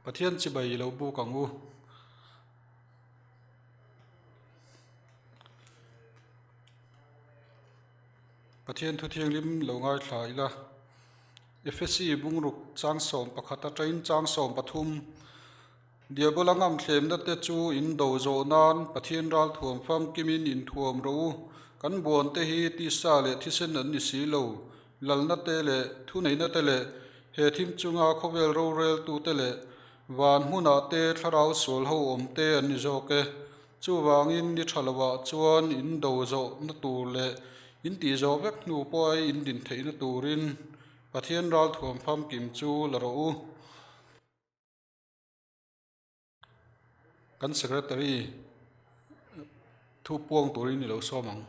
Pathian chi bai lo bu kangu Pathian thu thiang lim lo ngai thlai la FSC bungruk chang som pakhata train chang som pathum diabolangam thlem na te chu in do zo nan Pathian ral thuam pham kimin in thuam ro kan bon te hi ti sa le thisen an ni si lo lal na te le thu nei na te le he thim chunga khovel ro rel tu te le wan huna te tharau sol ho om te an ni zo ke chu wangin ni thalawa chuan in do zo na tur le in ti zo vek nu poi in din thei na turin Pathian ral thuam pham kim chu la ro kan secretary thu puang turin ni lo somang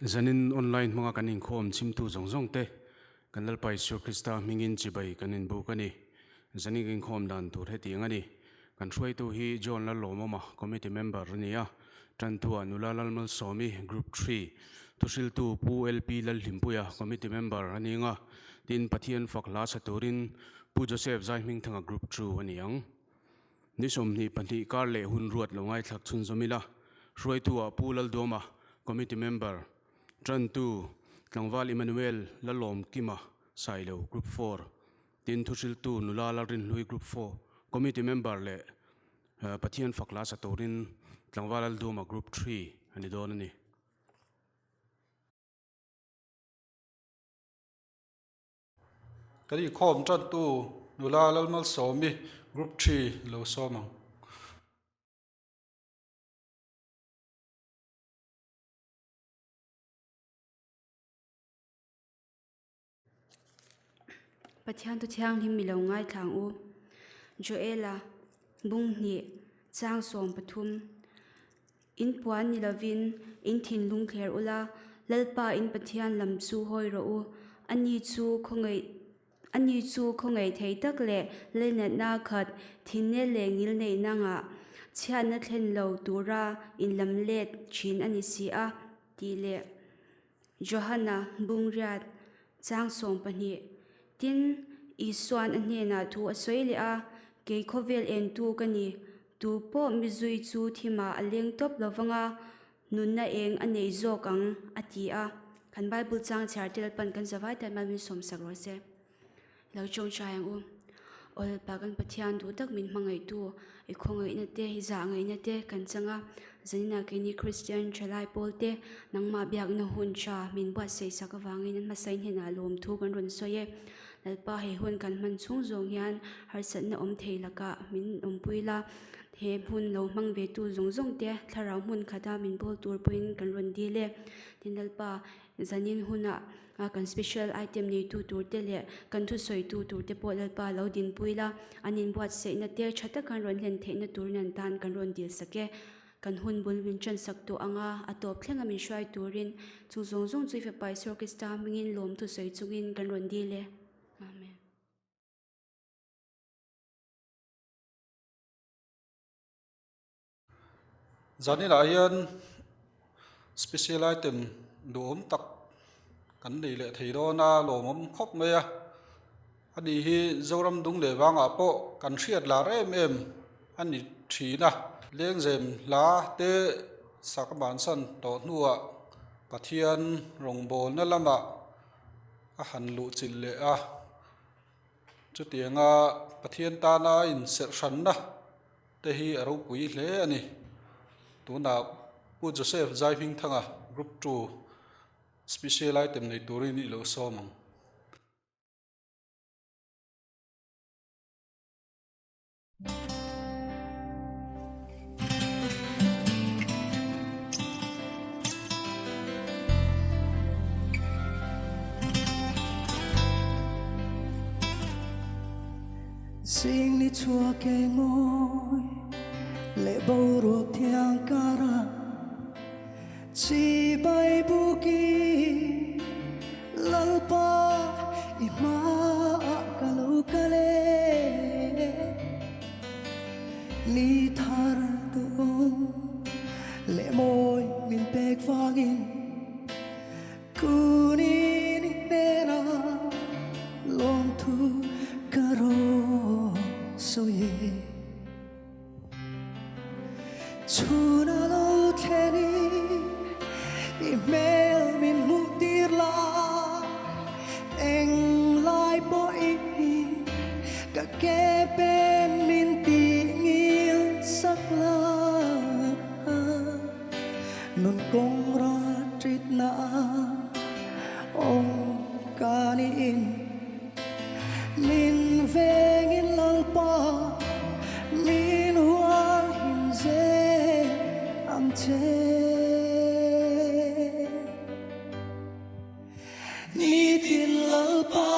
zanin online mga kaning khom chimtu zongjong te kanal pai sur krista mingin chibai kanin bu kani zani king khom dan tur heti ngani kan throi tu hi john la lomama committee member nia tantu anula lalmal somi group 3 tusil tu pu lp lal himpuya committee member aninga tin pathian fakla saturin pu joseph zaiming thanga group 2 aniang nisom ni panti kar le hun ruat longai thak chun zomila throi tu pu lal doma committee member Trantu Tlangwal Emmanuel Lalom Kima Sailo Group 4 Tin Thusil Tu Nulala Rin Lui Group 4 Committee Member Le Pathian Fakla Satorin Tlangwal Aldoma Group 3 Anidonani kali khom chan tu nula lalmal somi group 3 lo somang Pathian tu thiang lim mi lo ngai thang u Joela bung ni chang som pathum in puan ni lovin in thin lung thler ula lalpa in pathian lam chu hoi ro u ani chu khongai thei tak le lena na khat thin ne le ngil nei nanga chian na thlen lo tura in lam let chin ani si a ti le Johanna bungriyat chang som pani tin iswan ane na tu asoi le a ke khovel en tu kani tu po mizui chu thima aleng top lovanga nun na eng anei zo kang ati a kan bible chang char tel pan kan zawai ta ma min som sakro se lo chong chang u ol pagan pathian du tak min mangai tu e khongai na te hi za ngai na te kan changa zanina ke ni christian chalai polte nangma biak na hun cha min ba sei sakawangin ma sai hena lom thu kan ron soye lalpa he hun kan man chung zong hian har sat na om theilaka min om puila he hun lo mang ve tu zong zong te tharau mun khata min bol tur puin kan ron di le tin lalpa zanin huna kan special item nei tu tur te le kan thu soi tu tur te po lalpa lo din puila anin buat se na te chata kan ron len the na tur nan tan kan ron dil sake kan hun bul win chan sak tu anga atop thlenga min shwai turin chu zong zong chui fe pai sor kista mingin lom tu soi chungin kan ron di le amen zanila hian special item dum tak kan nei le thei ro na lomom khop me a ani hi zoram dung le wanga po kan hriat la rem em ani thina leng zem la te sakban san to nuwa pathian rongbol na lama a han lu chil le a chu tianga pathian ta na in ser than na te hi aro pui hle ani tuna pu joseph zaiming thanga group 2 special item nei turin ni lo somang Sing ni chua ke ngôi lệ bầu ruột thiang cara chi bay bu ki lalpa ima kalau kale ni thar tu le môi min pek vangin kunin nena lom thu karo soye chuna lo theni email min mutir la eng lai boy ka ke pen min ti ngil sak la nun kong ra trit na ong kani in min vengin lalpa min hual hin ze am che ni tin lalpa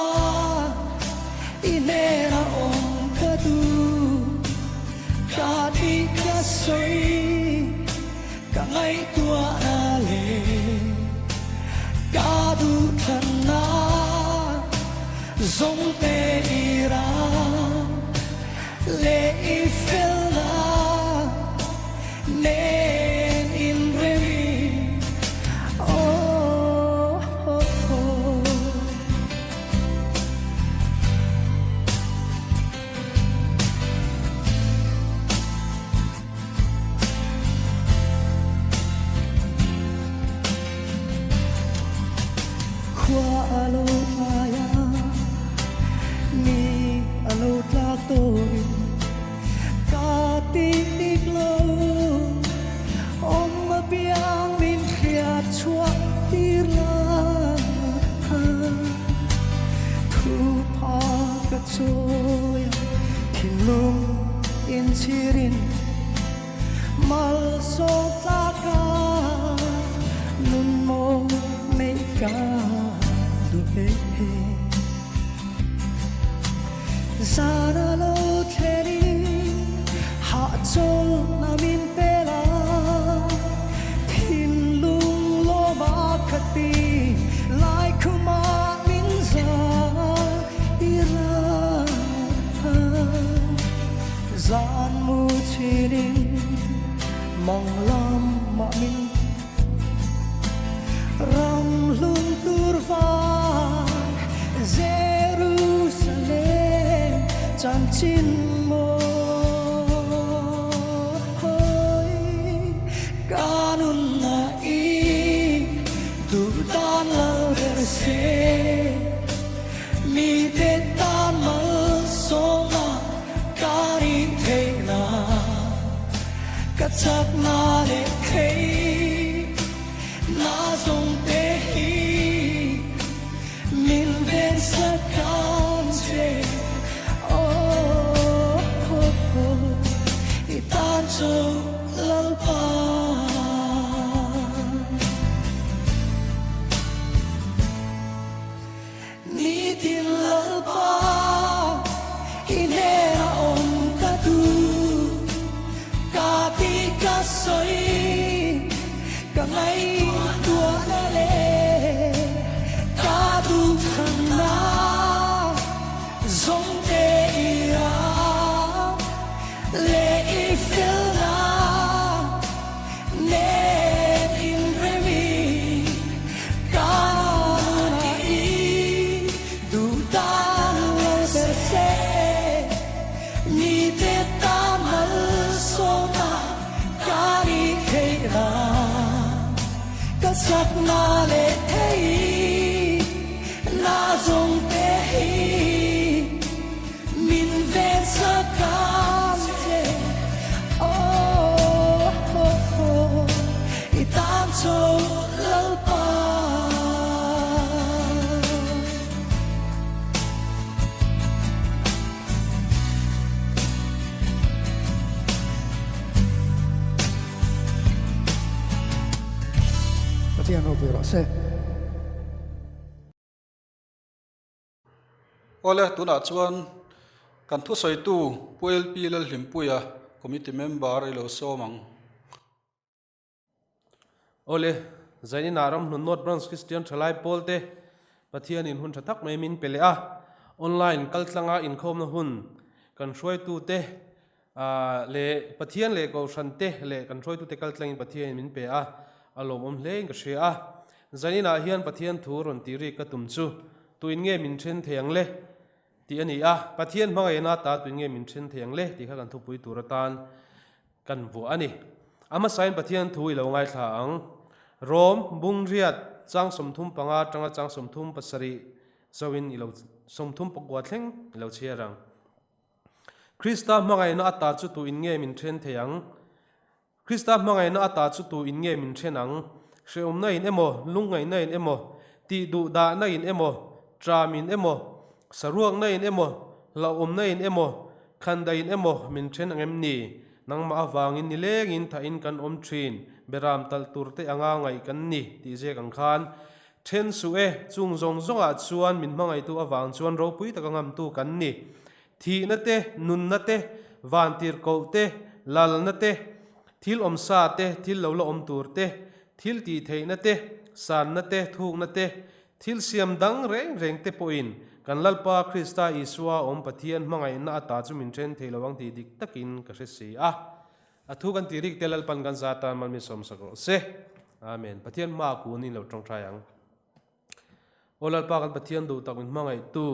inera ong kadu kati kasoi ka ngai tua na le kadu thana zong te ira le ifela nen in remi oh oh oh qua alo maya ni alo tlak tori ka tik lo om ma piang min khiat chua tir la thu pa ka choy thin lum in chirin mal so ta ka nun mo nei ka du he zara lo theri ha chol na min pela thin lung lo ba khati lai khuma min za ira zan mu chirin mong lam ma min ram lung turva Jerusalem chan chin mo kanun na i du dan la verse mi te tan mal soma kari theina kachak na le khei na zong te hi min ven sa kan che oh oh oh itan cho lalpa ni tin lalpa inera om kadu ka ti ka soi ka ngai tua na le ka du khana zong te ira le ifela ne in remi ka na i du dan le se ni te tamal soma kari kheira kasak na le thei na zong te hi min ve sa kam te oh oh oh itam so lalpa Patiano pero se ole tuna chuan kan thu soi tu puel pi lal hlim puya committee member ilo somang ole zaini naram nun not branch Christian thalai polte pathian in hun thatak mai min pele a online kaltlanga in khom na hun kan hruai tu te le pathian le ko sante le kan roi tu te kal tlang pathian min pe a alom om hle ka she a zanina hian pathian thu ron ti ri ka tum chu tuin nge min then theng le ti ani a pathian hmangai na ta tuin nge min then theng le ti kha kan thu pui turatan kan vu ani ama sain pathian thu i lo ngai thla ang rom bung riat chang som thum panga tanga chang som thum pasari zawin i lo som thum pokwa thleng i lo chiarang Krista mangai na ata chu tu in nge min then theyang Krista mangai na ata chu tu in nge min thenang sheum na in emo lungai na in emo ti du da na in emo tramin emo saruak na in emo la na in emo khanda in emo min then angem ni nang ma awangin ni lengin tha in kan om thin beram tal turte anga ngai kan ni ti je kang khan then su e chung zong zonga chuan min mangai tu awang chuan ro pui ta ngam tu kan ni thi na te nun na te van tir ko te lal na te thil om sa te thil lo lo om tur te thil ti thei na te san na te thuk na te thil siam dang reng reng te poin kan lalpa Krista Isua om pathian mangai na ata chu min thren thei lawang ti dik takin ka se si a athu kan ti rik telal pan kan zatan man mi som sakro se amen pathian ma ku ni lo tong thayang olalpa kan pathian do takin mangai tu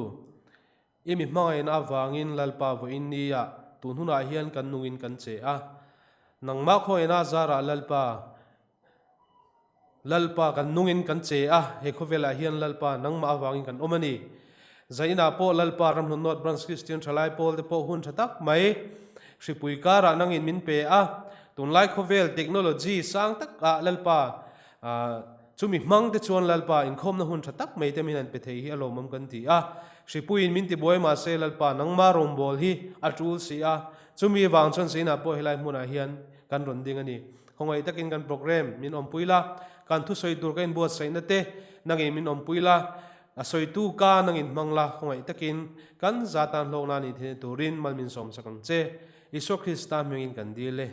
imi mangai na awangin lalpa vo in ni ya tun huna hian kan nungin kan che a nang ma khoi na zara lalpa kan nungin kan che a he khovela hian lalpa nang ma awangin kan omani zaina po lalpa ram not branch Christian thalai pol te po hun thatak mai sipui kara nangin min pe a tun lai khovel technology sang tak a lalpa chumi mang te chuan lalpa in khom na hun thatak mai te min an pe thei hi alomam kan ti a sipui in min ti boy ma se lalpa nang ma rom bol hi atul si a chumi wang chon seina po helai muna hian kan ron ding ani hongai takin kan program min om puila kan thu soi tur kain bot sai na te nangin min om puila a soi tu ka nangin mangla hongai takin kan zatan lok na ni the turin mal min som sakang che iso Krista mengin kan dile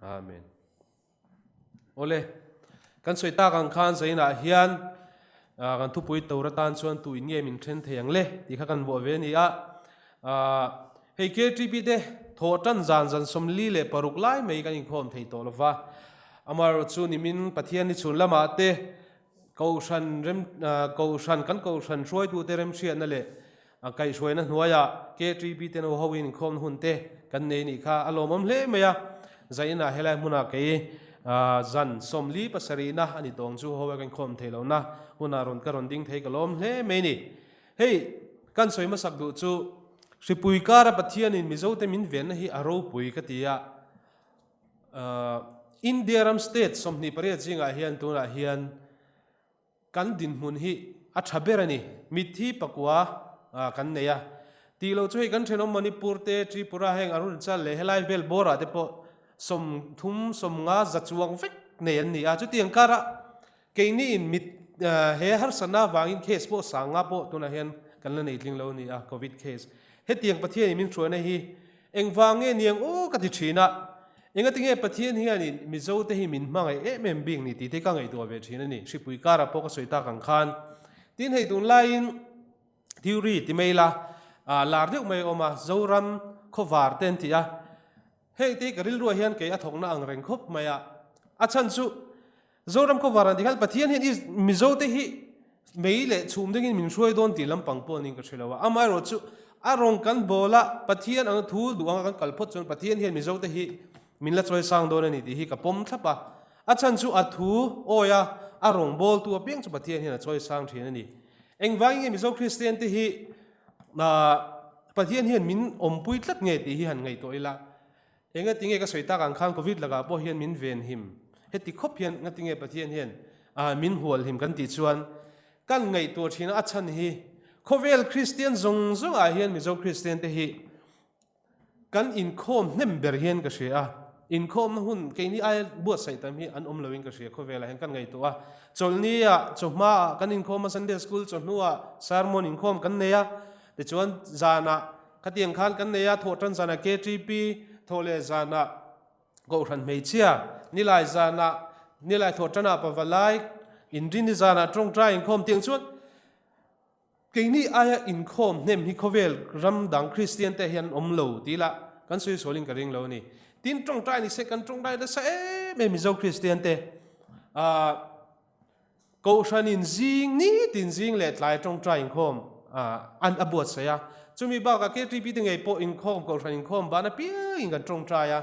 amen ole kan soi ta kang khan zaina hian kan thu pui toratan chuan tu in nge min then theyang le ti kha kan bo ve ni a hei ke tripi te tho tan zan zan som li le paruk lai mei kan in khom thei to lova amar chu ni min pathian ni chun lama te kaushan kan kaushan roi tu te rem hriat na le kai roi na hnuaya ke tripi te no howin khom hun te kan nei ni kha alomam hle meya zaina helai muna ke zan som li pasari na ani tong chu howa kan khom thei lo na huna ron ka ron ding thei kalom hle me ni hei kan soi ma sak du chu sipui kara pathian in mizo te min ven hi aro pui ka tia India ram state somni pare jinga hian tuna hian kan din mun hi a thaberani mithi pakwa kan neya tilo chu kan thenom Manipur te Tripura heng Arunachal le helai vel bora te po som thum som nga zachuang vek ne an ni a chu tiang kara ke ni in mit he har sana wangin case po sanga po tuna hian kan la nei tling lo ni a covid case he tiang pathian min throina hi engwange niang o ka ti thina enga tinge pathian hi ani mizo te hi min mangai mem bing ni ti te ka ngai do ve thina ni sipui kara po ka soita kang khan tin hei tun lain theory ti meila lar deuh mai oma zoram khowar ten ti a hei te karil ro hian ke a thongna ang reng khop maya achan chu zoram khowar an dikhal pathian hi is mizo te hi meile chum dengin min roi don ti lampang po ning ka thrilawa amai ro chu arong kan bola pathian ang thul duang kan kalphot chon pathian hian mizo te hi min la choi sang don ani ti hi ka pom thlapa achan chu athu oya arong bol tu apeng chu pathian hian choi sang thin ani engwangi mizo Christian te hi na pathian hian min ompui tlat nge ti hi han ngai toila enga tinge ka soita kang khan covid laga po hian min ven him heti khop hian nga tinge pathian hian min hual him kan ti chuan kan ngai to thina achan hi khovel Christian zong zong a hian mizo Christian te hi kan in khom nember hian ka shea in khom hun ke ni ai bu sai tam hi an lowing ka shea khovel hian kan ngai to a cholni a choma kan in khom Sunday school chonua sermon in khom kan neya te chuan zana khatiang khan kan neya thotan zana KTP thole zana go ran meichia nilai zana nilai thotana pawalai indin zana trong trai in khom tiang chuan ke ni aya in khom nem hi khovel ram dang Christian te hian omlo tila kan sui soling ka ring lo ni tin trong trai ni se kan trong trai da sa me mi zo Christian te ko shanin jing ni tin jing le tlai trong trai in khom an abot sa ya chumi ba ka ke tri pi te ngai po in khom ko shanin khom ba na pi in kan trong trai ya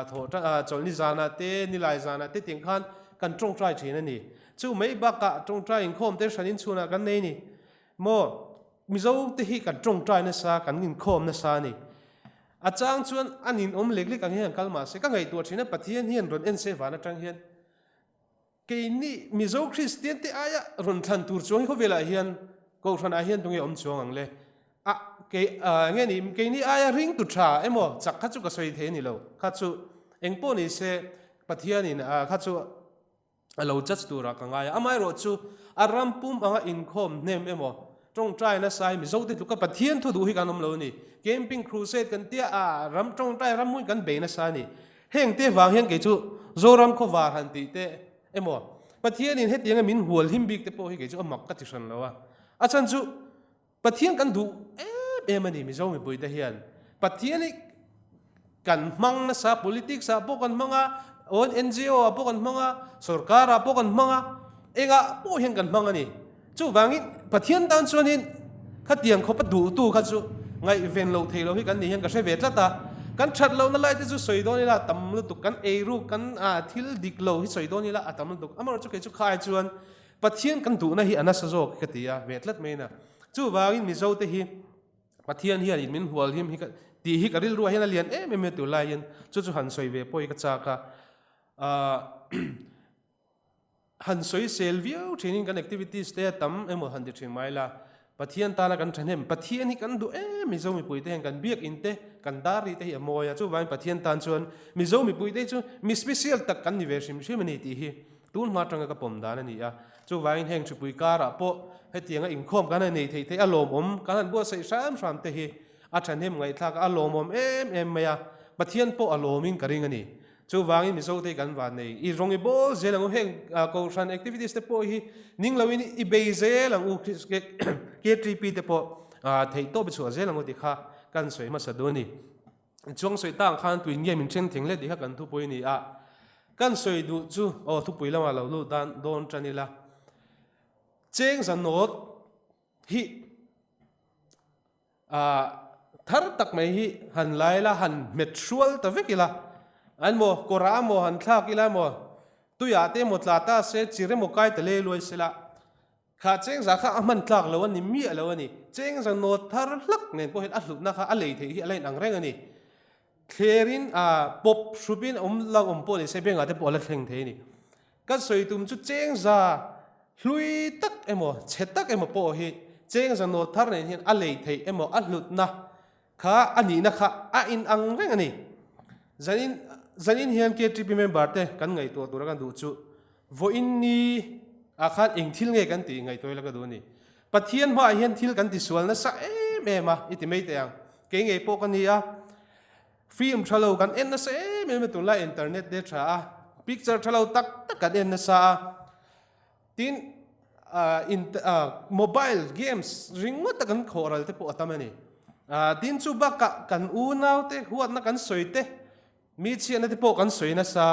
tho chol ni zana te ni lai zana te ting khan kan trong trai thina ni chu mai ba ka trong trai in khom te shanin chuna kan nei ni mo mi zo te hi kan trong trai na sa kan in khom na sa ni achang chuan anin lek lek ang hian kalma se ka ngai tu thina pathian hian ron en se vana tang hian ke ni mi zo Christian te aya ron than tur chuang kho vela hian ko thana hian tunge chuang ang le ke nge ni ke ni aya ring tu tha emo chak kha chu ka soi the ni lo kha chu engpo ni se pathian in kha chu alo judge tu ra ka ngai amai ro chu arampum anga inkhom nem emo trong trai na sai mi zo te tu ka pathian thu du hi kanom lo ni camping crusade kan tia ram trong trai ram mui kan be na sa ni heng te wang hian ke chu zoram kho war han ti te emo pathian in het yang min hual him bik te po hi ke chu amak ka ti san lo a chan chu pathian kan du mani mi zo mi bui te hian pathian ni kan mang na sa politics sa po kan manga on NGO po kan manga sarkar po kan manga enga po hian kan manga ni chu wangin pathian tan chuanin khatiang kho pa du tu kha chu ngai ven lo thei lo hi kan ni hian ka se ve tlata kan that lo na lai te chu soidon ni la tam lu tu kan e ru kan thil dik lo hi soidon ni la atam lu tu amar chu ke chu khai chuan pathian kan du na hi anasa zo ka tia ve tlat me na chu wangin mi zo te hi pathian hian in min hual him hi ka ti hi ka ril ru hian alian me tu lai hian chu han soi ve poi ka cha ka han soi sel view training kan activities te tam emo han di thing mai la pathian ta la kan thanem pathian hi kan du mi zo mi pui te kan biak in te kan dari te hi amoya chu wain pathian tan chuan mi zo mi pui te chu mi special tak kan ni ve sim ni ti hi tun ma tanga ka pom dan ani chu wain heng chu pui kara po hetianga in khom kan nei thei thei alom kan bo sai sam te hi a thanem ngai thak alom maya pathian po alomin karing ani chu wangin mi zo te kan van nei I rongi bol zelang heng ko ran activities te po hi ning lawin I be zelang u ke tripi te po thei to bi chu zelang u ti kha kan soi ma sadoni chuang soi tang khan tuin nge min chen thing le di kha kan thu poi ni kan soi du chu thu pui lama lo lu dan don chanila cheng san not hi thar tak mai hi han lai la han metrual ta vekila an mo kora mo han thak ila mo tu ya te mo tlata se chire mo kai te le loi sela kha cheng za kha aman tlak lo ani mi lo ani cheng za no thar hlak nen po het ahluk na kha alei the hi alei nang reng ani kherin pop subin la po ni se benga te po la thleng the ni ka soi tum chu cheng za hlui tak emo chetak emo po hi cheng za no thar nen hin alei the emo ahlut na kha ani na kha in ang reng ani zanin hian ke tripi member te kan ngai to tura kan du chu vo in ni akhat eng thil nge kan ti ngai toy la ka du ni pathian ma hian thil kan ti sual na sa ma iti mei te ang ke nge po kan ni film thalo kan en na se me tu la internet de tha picture thalo tak kan en na sa tin mobile games ringot kan khoral te po atamani tin chu ba kan u naw te huat na kan soi te mi chi na te po kan soi na sa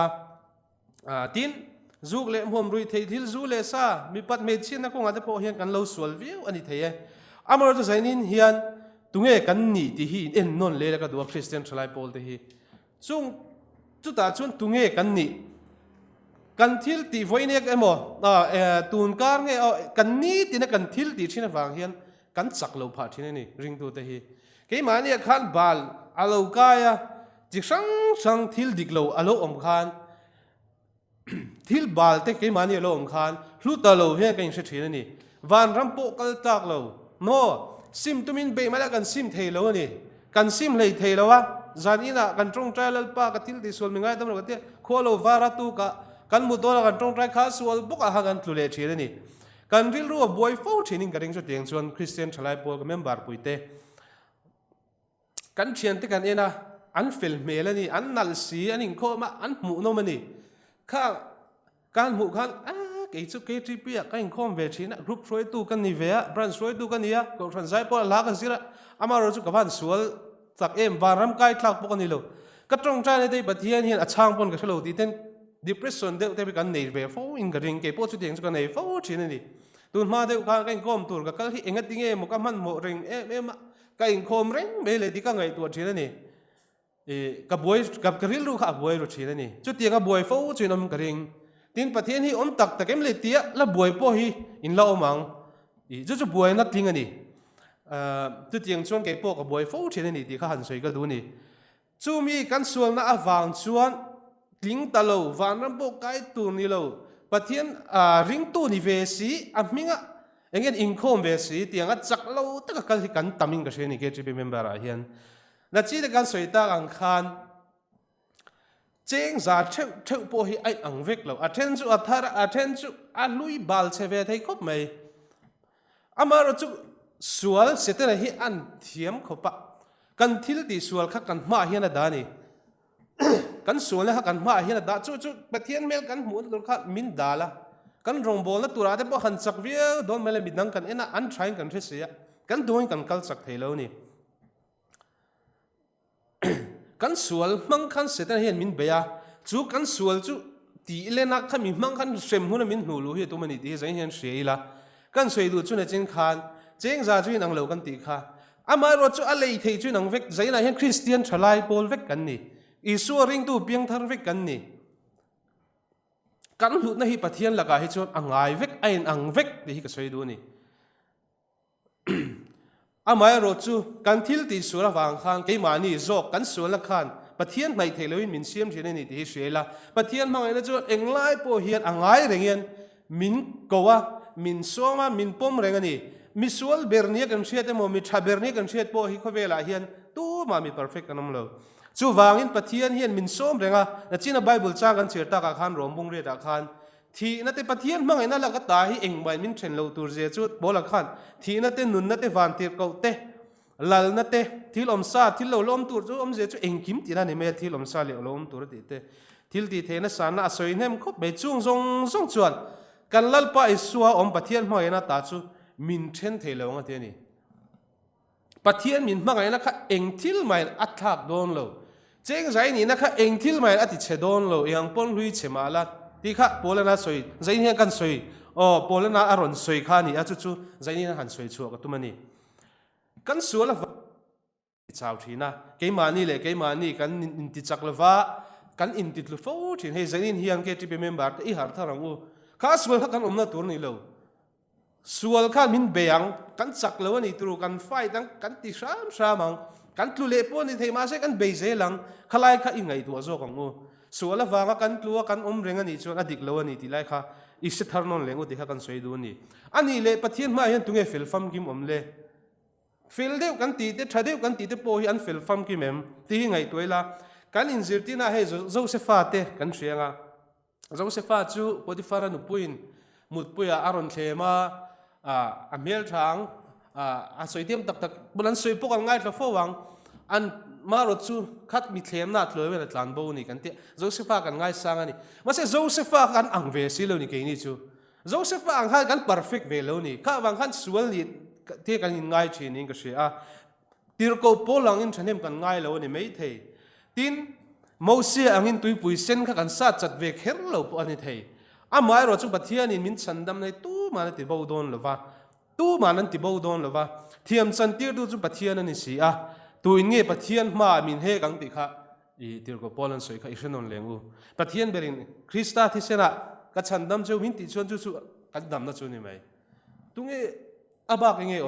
tin zuk le hom rui thei thil zu le sa mi pat me chi na ko nga te po hian kan lo sual view ani thei amar to zainin hian tunge kan ni ti hi en non le la ka du Christian thlai pol te hi chung chu ta chun tunge kan ni kan thil ti voinek emo tun kar nge kan ni ti na kan thil ti thina wang hian kan chak lo pha thina ni ring tu te hi ke mani khan bal alo kaya chi sang thil dik lo alo om khan thil bal te ke mani lo om khan hlu ta lo he kan se thina ni van ram po kal tak lo no sim tumin be mala kan sim thei lo ni kan sim lei thei lo wa zanina kan trong trial pa ka thil ti sol mingai dam lo te kholo vara tu ka kan mu do kan trong trai kha sol boka ha kan tlule thina ni kan ril ru boy fo training ka ring so teng chuan Christian thalai pol ka member puite kan thian te kan ena an fel melani an nal si anin kho ma an mu no mani kha kan mu khan ke chu ke tripi ka in khom ve thina group roi tu kan ni ve branch roi tu kan nia ko tran zai po la ka sira amaro chu ka ban sual สักวารำกายทลักปกนี่โลก็ตรงใจในที่ปะเทียนเห็นช่างปนกับเฉลตีเต้น depression เด็กแต่ไปกันหนีไปฟ้องอิงกับริงเก็บโพสต์เดียงสุกันหนีฟ้องชิ้นนี่ตุนมาเด็กกันก้มตัวกับที่เองก็ติ้งมุกมันโมริงกันคมริงไปเลยที่กันไงตัวชิ้นนี่กับบวยกับกระริลลูกกับบวยรู้ชิ้นนี่จุดเดียกับบวยฟ้องชิ้นนั้นกระริงทีนปะเทียนที่อมตักแต่เกมเลยเตี้ยแล้วบวยพ่อฮีอินเล่ามังจุดบวยนัดทิ้งอันนี้จุดเดียงชวนเก็บพวกกับบวยฟ้องชิ้นนี่ที่ข้าหันสวยก็ดูนี่จู่มีกันส่วนน่ะวางชวนลิงตะโลวันรำบกไก่ตัวนี่โลปะเทียนริงตัวนี่เวสีมิงอ่ะเองอินคอมเวสีเตียงอ่ะจักโลตั้งแต่กันที่กันตามิงก็เช่นนี่เกจิเป็นเมมเบอร์อะไรเฮียนนั่นจีนกันสวยตาอังคารเจงจ่าเท่าพอฮีไออังเวกโลอัเทนจูอัธาระอัเทนจูอัลุยบาลเชเวทให้ครบไหมอามาเราจูสวลเสร็จแล้วฮีอันเทียมขบปะกันทิลตีสวลขักกันมาเฮียนดานี่กันสวนแล้วกันมาเห็นดาจู่ๆปะเทียนเมลกันหมุนตัวข้ามินดาละกันรองบอลแล้วตัวอะไรบ่หันสักเวียโดนเมลมิดนังกันอันใช้กันเสียกันโดนกันกัลสักเทเลวนี่กันสวนมังคันเสร็จแล้วเห็นมินเบียจู่กันสวนจู่ตีเลนักขมิมังคันเสมหุ่นมินหูรู้เหตุตัวมันนี่ที่จะเห็นเสียละกันสวยดูจู่ในเจงคานเจงจ่าจู่นังเหลวกันตีข้าอามาเราจู่อะไรที่จู่นังเวกใจน่ะเห็นคริสเตียนชลายโพลเวกกันนี่อิสุริงตูเพียงทารเวกกันนี่กันหลุดนะฮิปะเทียนละกาฮิจวนอังไงเวกไออังเวกที่ฮิกสวยดูนี่อามาโรจูกันทิลติสุระวังขังเกมานี่โจกันสุระขันปะเทียนไม่เทเลวินมินเซียมเชนนี่ที่เสียละปะเทียนมังไงนะจวนเอ็งไล่โปเฮียนอังไงเรงเงินมินกว่ามินโซมามินปมเรงนี่มิสวลเบอร์เนียกันเชียดโมมิชาเบอร์เนียกันเชียดโปฮิคเวลาเฮียนตู้มามีเพอร์เฟกต์กันนั่นเลยจู่วางอินปะเทียนเฮียนมินส้มเรงะนั่นจีน่ะไบเบิลจ้างกันเชื่อตากขันรวมบุงเรียดขันที่นั่นแต่ปะเทียนมังไงนั่นละก็ตายเองใบมินเชนเราตัวเจ้าจุดบอลขันที่นั่นแต่นุนนั่นแต่วันเทียบเก่าเตะลัลนั่นแต่ที่ลมซาที่เราล้มตัวจู่อมเจ้าจุดเองกิมที่นั่นนี่ไม่ที่ลมซาเลี้ยวล้มตัวติเตะที่ตีเทนั่นสารน่ะสวยเนี่ยมันคบไปจุ่งซงจวนกันลัลไปสัวอมปะเทียนมังไงนั่นตาจู่มินเชนเทเลวงะเทียนี่ปะเทียนมินมังไงนั่นค่ะเองทิลไม่อัดทักโดนเราเจงใจนี่นะคะเองทิลไม่อติเชดอนโลยังปนลุยเชมาลัดที่ข้าโพลนาสวยใจนี่กันสวยโพลนาอารอนสวยข้านี่จู่ใจนี่หันสวยชัวกับตัวมันนี่กันสวยละชาวทีนะเกมานี่เลยเกมานี่กันอินติจักละวะกันอินติดลูฟ้าทีให้ใจนี่เฮียงเกจิเป็นเมมเบอร์อีหาร์ทารังอูข้าสวยกันอมนาตัวนี่โลสวยข้ามินเบียงกันจักละวันนี้ตัวกันไฟตั้งกันติชามังกันตุเล่ปนนี่เทมาเสกันเบเซลังขลายข้าอิงไงตัวโซกังอูส่วนละวางกันตัวกันอมเรงนี่ชวนอดิกละวันนี้ที่ไล่ข้าอิสทารนนเลงอุติข้ากันสวยดูนี่อันนี้เลยปะเทียนมาเห็นตุงเอฟิลฟัมกิมอมเล่ฟิลเดียวกันตีเตชาเดียวกันตีเตโปฮิอันฟิลฟัมกิมเอ็มที่ไงตัวละกันอินซิร์ติน่าให้โจเซฟาเตกันเชียงอ่ะโจเซฟาจูปอติฟารานุปุยนมุดปุยอารอนเทมาอเมลทางสวยเทียมตักบนนั้นสวยพวกกันง่ายเราฟ้าวังอันมารถจูคัดมีเทียมนัดเลยเวลาหลานโบนี่กันเตะโจเซฟากันง่ายสังอันนี้มาเสโจเซฟากันอังเวสิเลวนี่แค่นี้จูโจเซฟาอังคันกัน perfect เวลนี่ข้าวังคันสวยนี่ที่กันง่ายเช่นนี้ก็เสียตีรโกโปลังอินฉันเห็นกันง่ายแล้วนี่ไม่เทตินมอเสียอังอินตุยปุยเส้นข้ากันสัตว์จัดเวกเฮร์เราปอันนี้เทมารถจูบัดเทียนี่มินสันดำในตู้มาในติบาวดอนหรือว่าตู้มานั้นติบาวดอนหรือว่าเทียมสันตีดูจูบัดเทียนั่นนี่สิตัวเงี้ยปะเทียนมามินเฮกังติค่ะที่เราก็พอลันสวยค่ะอิสระนนเลงอูปะเทียนเบรินคริสต์ที่เสนากัจฉันดำเจ้ามินติชวนจู่กันดำนั่นจู่นี่ไหมตุงเออาบักเงี้ย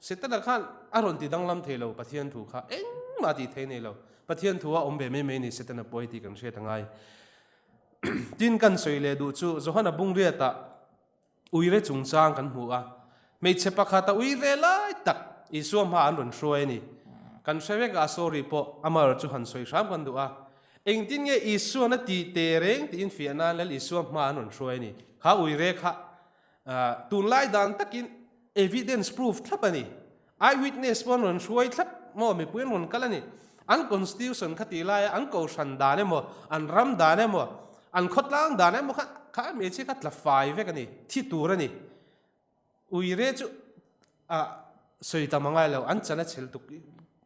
เสร็จแล้วขันอารมณ์ที่ดังลำเทเราปะเทียนถูกค่ะเอ็งมาที่เทนี่เราปะเทียนถูกว่าเบไม่นี่เสร็จแล้วป่วยที่กันเสียทั้งไงจินกันสวยเลยดูจู่จะหันบุ้งเรียตะอุยเรจุงจางกันหัวไม่เชื่อปะค่ะตะอุยเรไล่ตักอิสวมหาอันรุนช่วยนี่กันเชฟก็อาศัยพออามาร์จูหันสวยสามกันดูเองที่เนี่ยอิสวนั่นตีเตเรงที่อินฟิอานาแล้วอิสวมหาอันรุนช่วยนี่ข้าอุยเรค่ะตุนไล่ดันตักอิน evidence proof ทับนี่ eyewitness มันรุนช่วยทับมั่วไม่พูดรุนกันแล้วนี่อัน constitution ขัดตีไล่อันกูชันดานเนี่ยมั่วอันรำดานเนี่ยมั่วอันขดล้างดานเนี่ยมั่วข้าไม่ใช่ขัดละไฟเวกันนี่ที่ตัวนี่อุยเรจูสวยตามังไงแล้วอันจะนั่นเชลตุก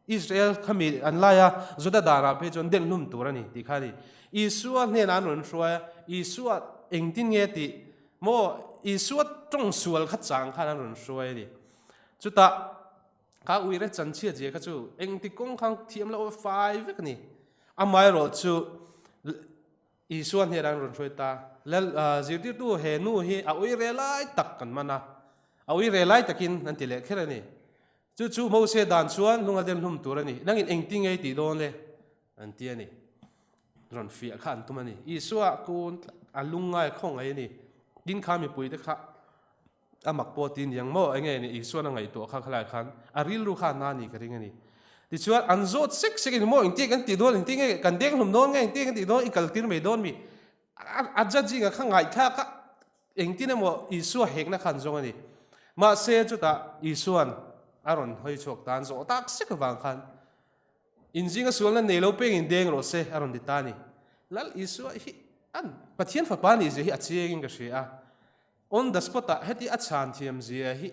Israel khami an laya zoda dara pe chon den lum turani ti khani isua ne nan ron shwa isua engtin nge ti mo isua trong sual kha chang kha ron shwa ni chuta ka uire chan chia je kha chu engti kong khang thiam lo 5 ni amai ro chu isua ne ran ron shwa ta lel zirti tu he nu hi a uire lai tak kan mana a uire lai takin nan ti le kherani chu mo se dan chuan lunga dem hlum turani nangin engting ei ti don le an ti ani ron fi khan tumani isua kun alunga khong ai ni din khami pui te kha amak po tin yang mo enge ni isua na ngai to kha khalai khan aril ru kha na ni karing ani ti chuan an zot sek sek mo engti kan ti don engti nge kan deng hlum don nge engti kan ti don ikal tir me don mi aja ji nga kha ngai kha ka engti ne mo isua hek na khan zong ani ma se chu ta isuan aron hoi chok tan zo tak sek wang khan injinga sualna nelo pe in deng ro se aron ditani lal isua hi an pathian fa pani je hi achieng ga shia on the spot ta heti achan thiam je hi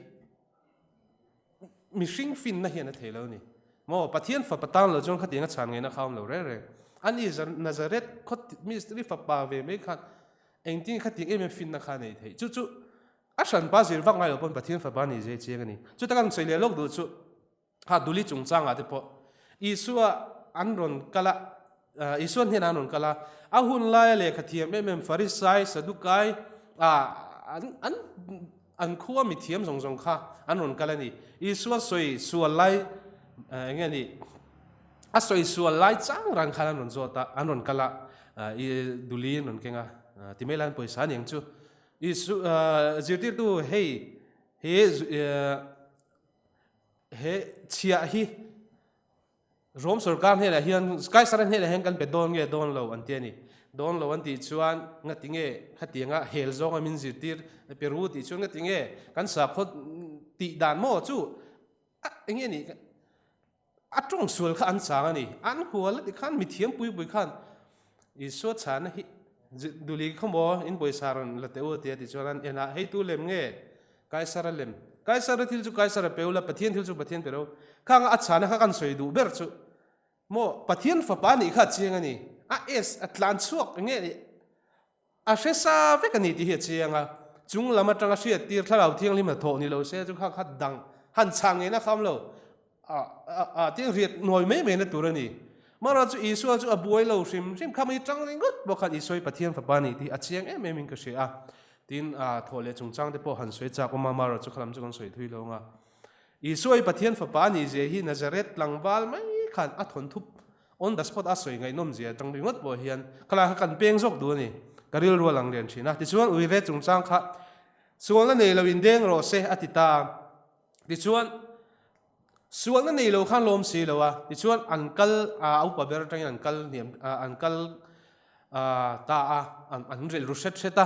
mishing fin na hian a thelo ni mo pathian fa patan lo jong khatinga chan ngai na kham lo re re ani nazaret khot mystery fa pa ve me khan engting khating em fin na khan nei thei chu chu asan pa zir wang ngai lo pon pathian fa pani je chiang ani chu takang chei le lok du chu ha duli chung chang a te po isua anron kala isuan hian anon kala ahun lai le khathiam em farisai sadukai an khuwa mi thiam zong zong kha anon kala ni isua soi sual lai nge ni a soi sual lai chang rang khala non zota anon kala I duli non kenga timelan poisa niang chu isu zirtir tu hey chia hi rom sarkar he la hian sky saran he la heng kan pe don nge don lo an tiani don lo an ti chuan nga tinge khatinga hel zong a min zirtir peru ti chuan nga tinge kan sa khot ti dan mo chu nge ni atong sul kha an chang ani an hual ti khan mi thiam pui pui khan isu chan hi duli khomo in boy saron la te o te ti chuan ena hei tu lem nge kai sara lem kai sara thil chu kai sara peula pathian thil chu pathian pero khang a chana kha kan soi du ber chu mo pathian fa pa ni kha chiang ani a es atlan chuak nge ni a she sa ve kan ni ti he chianga chung lama tanga sia tir thalau thiang lim tho ni lo se chu kha kha dang han chang nge na kham lo tiang riat noi me me na turani mara chu isu chu abuai lo sim khami tang ring gut bo khan isoi pathian fa pa ni ti a chiang em em ka sia tin thole chung chang te po han soi cha ko ma mara chu khalam chu kon soi thui lo nga isoi pathian fa pa ni je hi nazaret langwal mai khan a thon thup on the spot a soi ngai nom je tang ringot bo hian kala kan peng jok du ni karil ro lang len thina ti chuan ui ve chung chang kha sual na nei lo in deng ro se atita ti chuan sual na nei lo khan lom si lo wa ti chuan ankal au pa ber tang ankal niam ankal ta an rel ru set seta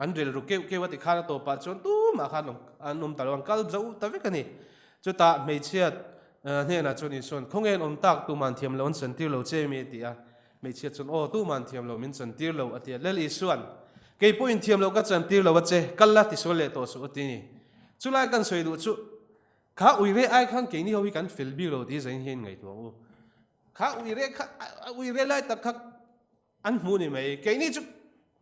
an rel ru ke wa ti khana to pa chuan tu ma khan anom ta ankal zau ta ve kani chu ta mei chiat ne na chuni son khongen om tak tu man thiam lo on san tir lo che mi ti a mei chiat chun o tu man thiam lo min san tir lo atia lel isuan ke point thiam lo ka chan tir lo wa che kalla ti sole to su ti ni chu lai kan soi du chu kha ui re ai khan ke ni ho hi kan fil bi lo ti zain hen ngai to u kha ui re lai tak khak an mu ni mai ke ni chu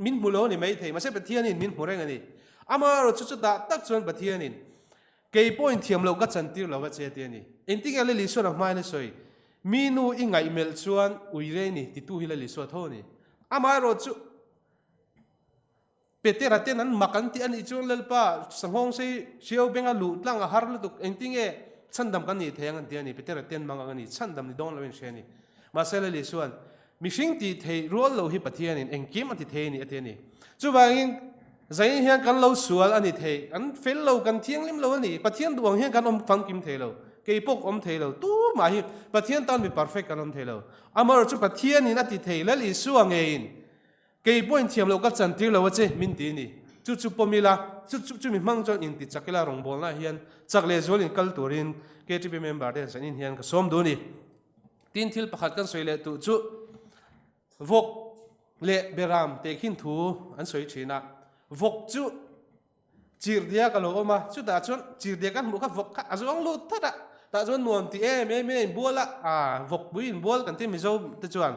min mu lo ni mai thei ma se pathian in min mu reng ani ama ro chu da tak chuan pathian in ke point thiam lo ka chan tir lo wa che ti ani enting ale li so na mai na soi minu i ngai mel chuan ui re ni ti tu hi la li so tho ni ama ro chu petera ten an makan ti ani chuan lalpa sanghong sei siau benga lu tlang a har lu tuk enting e chandam kan ni theng an ti ani petera ten manga ani chandam ni don lawen sheni ma sele li suan mishing ti thei rol lo hi pathian in engkim ati thei ni ateni chu wangin zai hian kan lo sual ani thei an fel lo kan thiang lim lo ani pathian duang hian kan om phang kim thei lo ke pok om thei lo tu ma hi pathian tan mi perfect kan om thei lo amar chu pathian in ati thei la li suang ein ke point thiam lo ka chan tir lo che min ti ni chu pomila chu mi mang chon in ti chakela rong bol na hian chakle zol in kal turin KTB member den san in hian ka som du ni tin thil pakhat kan soile tu chu vok le beram te khin thu an soi china vok chu chir dia ka lo ma chu da chon chir dia kan mu ka vok ka azong lu thada ta chuan nuam ti em bol a vok buin bol kan ti mi zo te chuan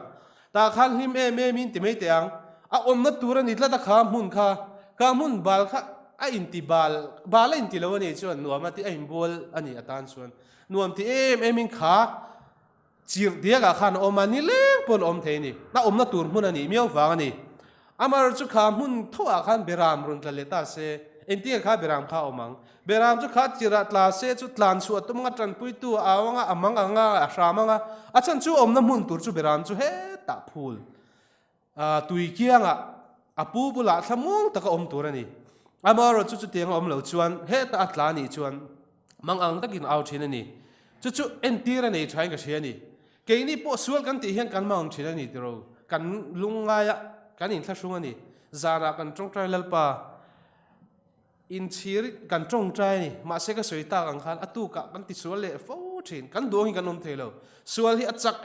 ta khan him min ti mei te ang a om na tur ani tla ta kha mun bal kha a in ti bal in ti lo ani chuan nuam ti a in bol ani atan chuan nuam ti em in kha chir dia ga khan om ani leng pon om the ni na om na tur mun ani miau wang ani amar chu kha mun thoa khan beram run tla le ta se en ti kha beram kha omang beram chu kha chira tla se chu tlan chu atum nga tran pui tu awanga amang anga asramanga achan chu om na mun tur chu beram chu he ta phul tui kianga apu bula thamung taka om tur ani amar chu chu tiang om lo chuan he ta atla ni chuan mang ang takin out thin ani chu en tir ani thain ka she ani ke ni po sual kan ti hian kan mang thin ani tiro kan lunga ya kan in thla sunga ni zara kan trong trai lalpa in chir kan trong trai ni ma se ka soita ang khan atu ka kan ti sual le fo thin kan dong kan om thelo sual hi achak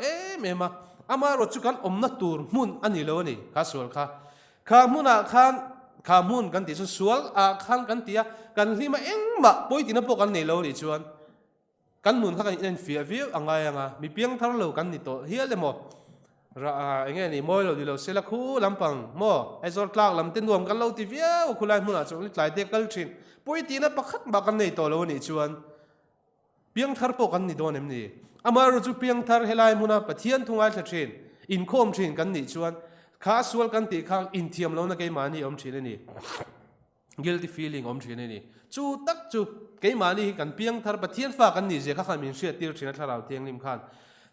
mema ama ro chu kan om na tur mun ani lo ni ka sual kha muna khan mun kan ti su sual a khan kan tia kan lima engma poitina po kan nei lo ni chuan kan mun kha kan en fia anga mi piang thar lo kan ni to hial le mo ra enge ni moi lo di lo sela khu lampang mo ezor tlak lam tin nuam kan lo ti via khulai mun a chong ni tlai te kal thin poitina pakhat ba kan nei to lo ni chuan piang thar po kan ni don em ni ama ro chu piang thar helai muna pathian thungai thla thin in khom thin kan ni chuan kha sual kan ti khang in thiam lo na ke mani om thin ni guilty feeling om thin ni chu tak chu ke mani kan piang thar pathian fa kan ni je kha khamin sia tir thina tharau tiang lim khan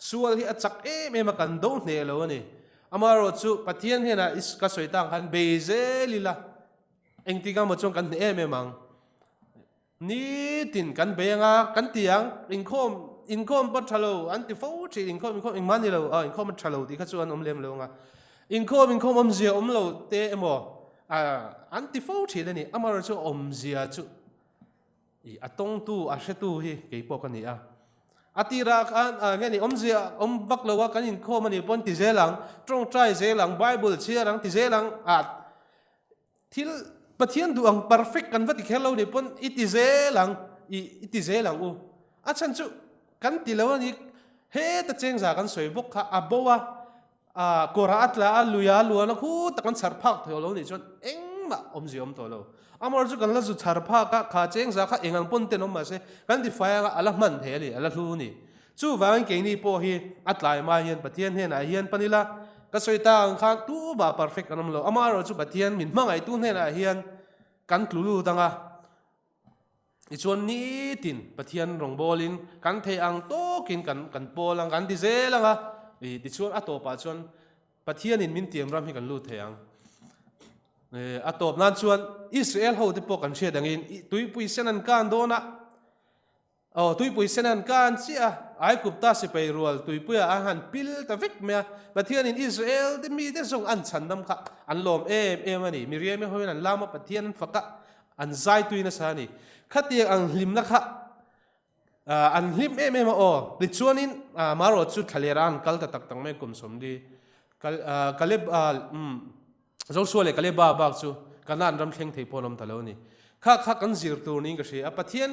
sual hi achak em kan do ne lo ni amaro chu pathian hena is ka soitang khan beze lila engtiga mo chong kan em mang ni tin kan benga kan tiang inkhom pat thalo anti fo chi inkhom ing mani lo inkhom thalo ti kha chuan om lem lo nga inkhom om zia om lo te emo anti fo chi le ni amaro chu om zia chu i atong tu a shetu hi ke po kan ni a atira kan ngani omzia om baklowa kan in kho mani pon ti zelang trong trai zelang bible chiarang ti zelang thil pathian du ang perfect kan vati khelo ni pon iti zelang u achan chu kan ti lo ni he ta cheng za kan soi bok kha abowa kora atla aluya luana khu takan sarphak tholo ni chon engma omzi om tolo amar chu kan la chu charpha ka kha cheng za kha engang pon te nom ma se kan di fa ga ala man the li ala thu ni chu wang ke ni po hi atlai ma hian pathian hen a hian panila ka soita ang kha tu ba perfect anam lo amar chu pathian min mangai tu hen a hian kan tlulu tanga i chuan ni tin pathian rong bolin kan the ang to kin kan polang kan di zelanga ti chuan ato pa chuan pathian in min tiam ram hi kan lu the ang atop nan chuan Israel ho te po kan she dangin tuipui senan kan dona tuipui senan kan chia ai kupta se pe rual tuipui a han pil ta vek me pathian in Israel te mi te song an chandam kha an lom em ani miriam me hoin an lama pathian faka an zai tuina sani khati ang lim na kha an lim em ti chuanin maro chu thaleran kal ta tak tang me kum som di kaleb zo suale kale ba chu kanan ram thleng thei ponom talo ni kha kan zir tur ni ka she a pathian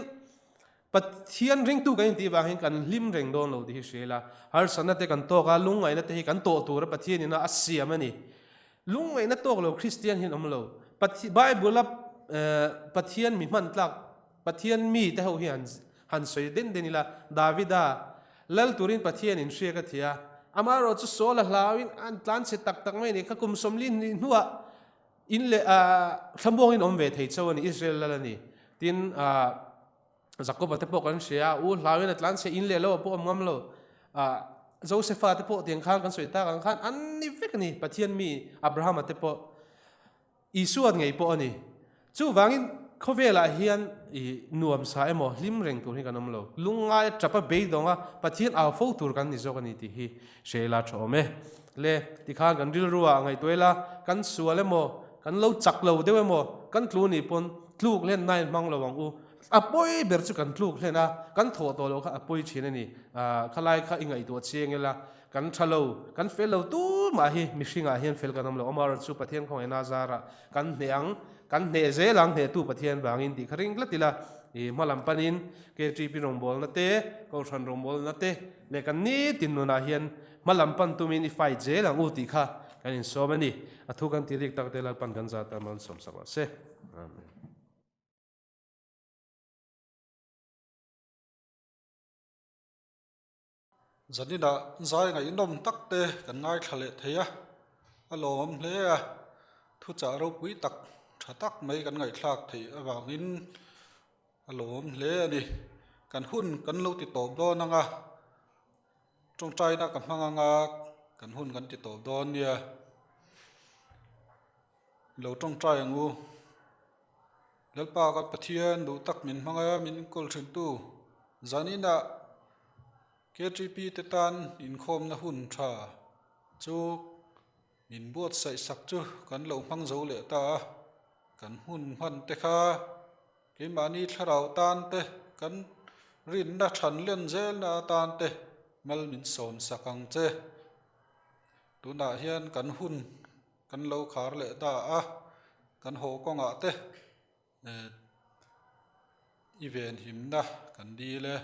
ring tu ka in ti wa hin kan lim reng don lo di shela har sanate kan to ka lungai na te hi kan to tur pathian ina asiam ani lungai na to lo christian hin om lo bible la pathian mi man tlak pathian mi te ho hian han soi den ila davida lal turin pathian in she ka thia amaro chu sola hlawin an tlan se tak mai ni kha kum somlin ni nuwa in le thambong in omve thei chawani Israel lalani tin Jacob te po kan sia u hlawin atlan se in le lo po ngam lo Joseph te po tiang khan kan soita kan khan an ni vek ni pathian mi Abraham te po isuat ngai po ani chu wangin khovela hian I nuam sa emo lim reng tur hi kanom lo lungai chapa be donga pathian a fo tur kan ni zo kan ni ti hi shela thome le ti khan kan ril ruwa ngai toila kan suale mo kan lo chak lo dewe mo kan tlu ni pon tluk len nai mang lo wang u apoi ber chu kan tluk lena kan tho to lo kha apoi chine ni khalai kha ingai to chengela kan thalo kan fel lo tu ma hi mishinga hian fel kanom lo amar chu pathian khong ena zara kan neang kan ne zelang he tu pathian wangin ti kharing latila i malam panin ke GP rong bol na te ko than rong bol na te le kan ni tin nu na hian malam pan tumin i fai je lang u ti kha kan in so mani athu kan ti rik tak te lal pan kan za ta man som sakwa se amen zanina zai ngai nom takte kan ngai thale theya alom hle a thu cha ro pui tak tha tak mai kan ngai thlak thei awangin alom hle ani kan hun kan lo ti top do nanga trong trai na kan hanga kan hun kan ti top do nia lo trong trai ngu lalpa ka pathian du tak min hanga min kol thin tu zanina KGP te tan in khom na hun tha chu min buat sai sak chu kan lo phang zo le ta kan hun han te kha ke mani tharau tan te kan rin na than len zel na tan te mal min som sakang che tu na hian kan hun kan lo khar le ta a kan ho ko nga te event him na kan di le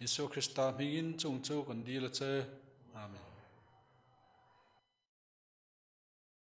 Isu Krista mingin chung chu kan di le che amen